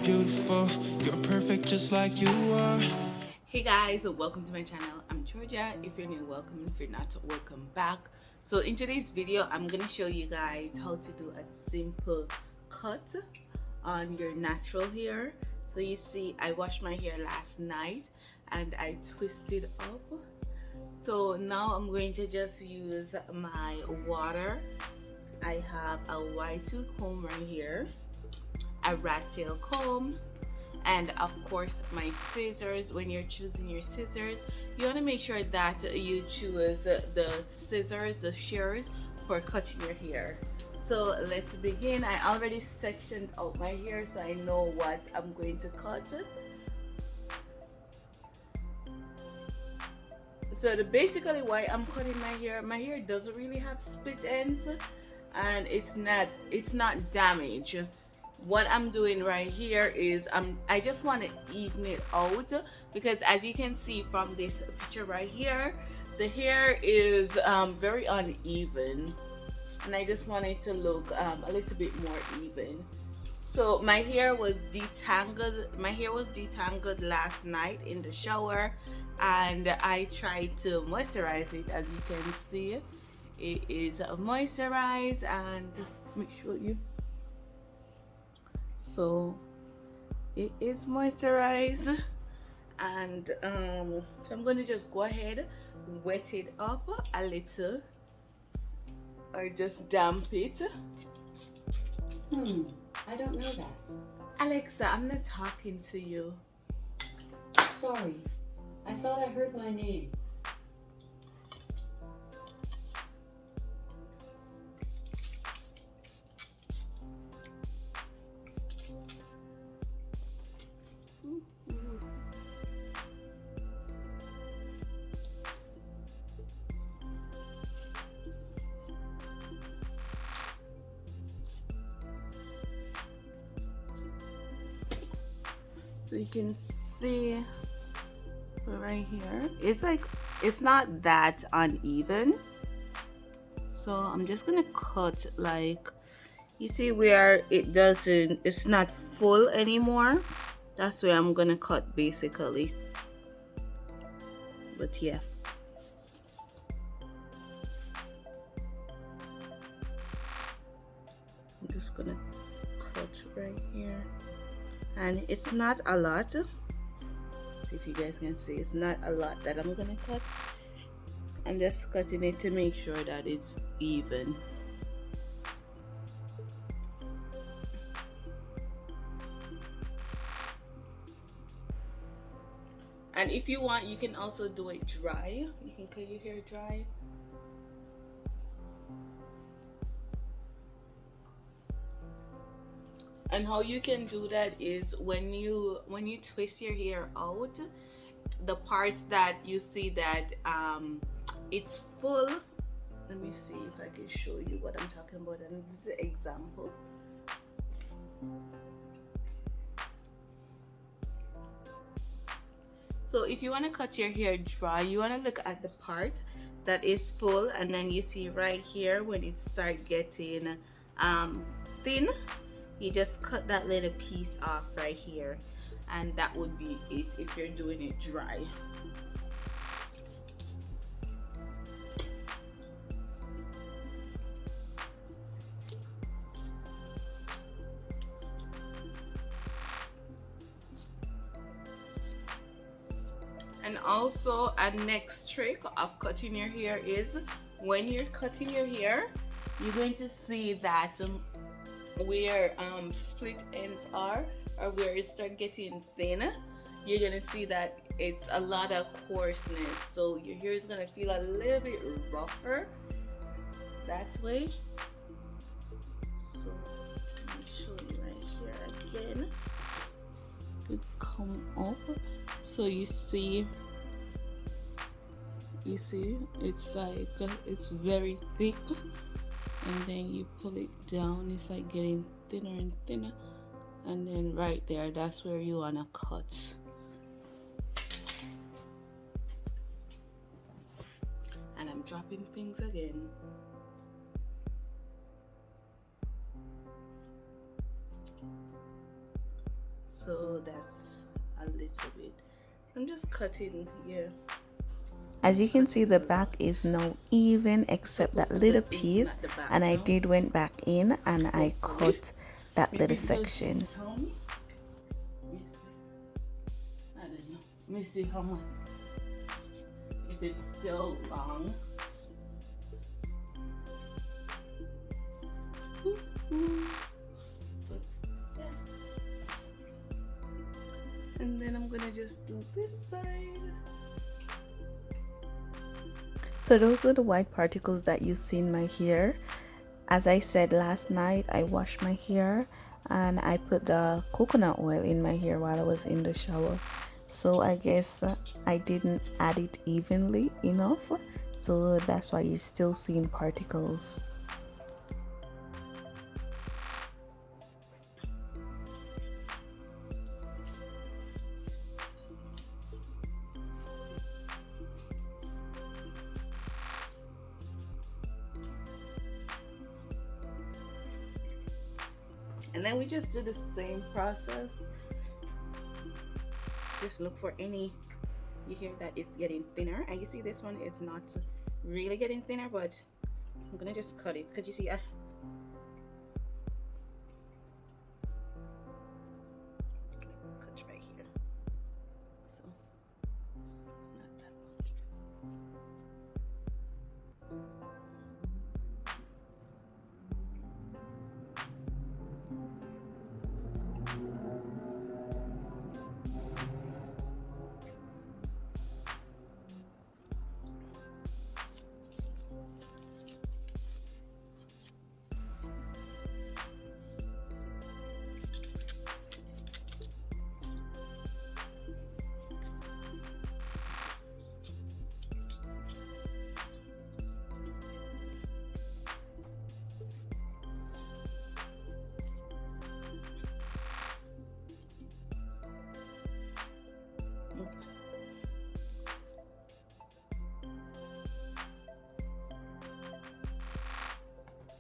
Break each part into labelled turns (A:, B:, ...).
A: beautiful. You're perfect just like you are.
B: Hey guys, welcome to my channel. I'm Georgia. If you're new, welcome. If you're not, welcome back. So in today's video, I'm gonna show you guys how to do a simple cut on your natural hair. So you see, I washed my hair last night and I twisted up. So now I'm going to just use my water. I have a Y2 comb right here, a rat tail comb, and of course my scissors. When you're choosing your scissors, you want to make sure that you choose the scissors, the shears for cutting your hair. So let's begin. I already sectioned out my hair so I know what I'm going to cut. So basically why I'm cutting my hair doesn't really have split ends, and it's not damaged. What I'm doing right here is I just want to even it out, because as you can see from this picture right here, the hair is very uneven, and I just want it to look a little bit more even. So my hair was detangled last night in the shower, and I tried to moisturize it. As you can see, it is moisturized, and let me show you. So it is moisturized, and so I'm going to just go ahead, wet it up a little, or just damp it.
C: I don't know that.
B: Alexa, I'm not talking to you.
C: Sorry. I thought I heard my name.
B: So you can see right here, it's not that uneven. So I'm just gonna cut, like, you see where it's not full anymore. That's where I'm gonna cut basically. But yeah, I'm just gonna cut right here, and it's not a lot. If you guys can see, it's not a lot that I'm gonna cut. I'm just cutting it to make sure that it's even. And if you want, you can also do it dry. You can cut your hair dry. And how you can do that is when you twist your hair out, the parts that you see that it's full. Let me see if I can show you what I'm talking about, and this is an example. So if you want to cut your hair dry, you want to look at the part that is full, and then you see right here when it starts getting thin, you just cut that little piece off right here, and that would be it if you're doing it dry. And also a next trick of cutting your hair is when you're cutting your hair, you're going to see that where split ends are, or where it starts getting thin, you're gonna see that it's a lot of coarseness, so your hair is gonna feel a little bit rougher that way. So let me show you right here again. To come up, so you see it's like it's very thick, and then you pull it down, it's like getting thinner and thinner, and then right there, that's where you want to cut. And I'm dropping things again. so that's a little bit. I'm just cutting here.
D: As you can see, the back is now even except that little piece, and I did went back in and I cut that little section.
B: I don't know. Let me see how much. If it's still long. But, yeah. And then I'm gonna just do this side.
D: So those were the white particles that you see in my hair. As I said last night, I washed my hair and I put the coconut oil in my hair while I was in the shower. So I guess I didn't add it evenly enough, so that's why you're still seeing particles.
B: And then we just do the same process. Just look for any you hear that it's getting thinner, and you see this one, it's not really getting thinner, but I'm gonna just cut it because you see cut right here, so it's not that much.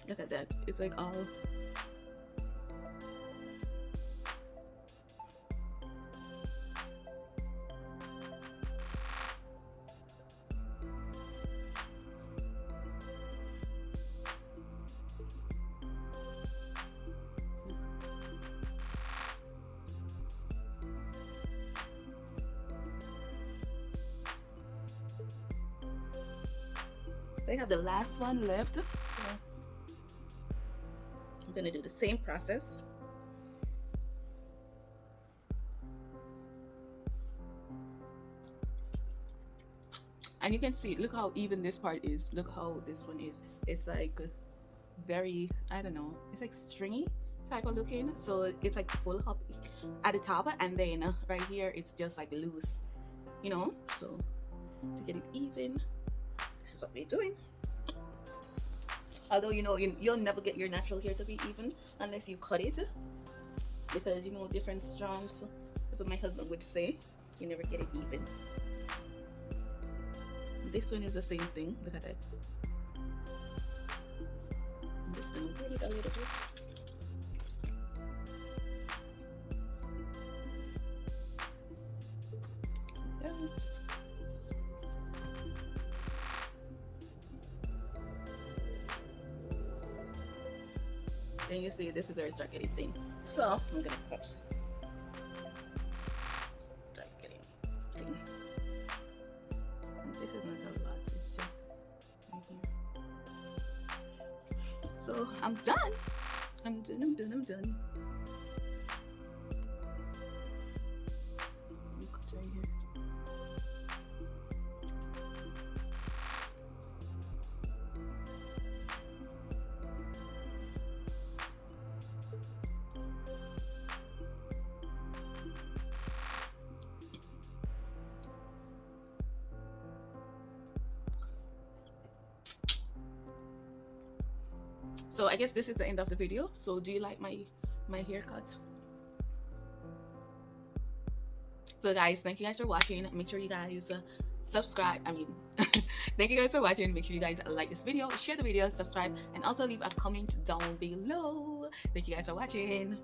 B: Look at that, it's like all they have the last one left. I'm gonna do the same process. And you can see, look how even this part is. Look how this one is. It's like very, I don't know, it's like stringy type of looking. So it's like full up at the top, and then right here it's just like loose, you know. So to get it even, this is what we're doing. Although, you know, you'll never get your natural hair to be even unless you cut it, because, you know, different strands, that's what my husband would say, you never get it even. This one is the same thing. Look at that. I'm just gonna put it a little bit. Yeah. Then you see this is where it starts getting thin. So I'm gonna cut. Start getting thin. And this is not a lot, it's just right here. So I'm done. I'm done. Cut right here. So I guess this is the end of the video. So do you like my haircut? So guys, thank you guys for watching. Make sure you guys subscribe. Thank you guys for watching. Make sure you guys like this video, share the video, subscribe, and also leave a comment down below. Thank you guys for watching.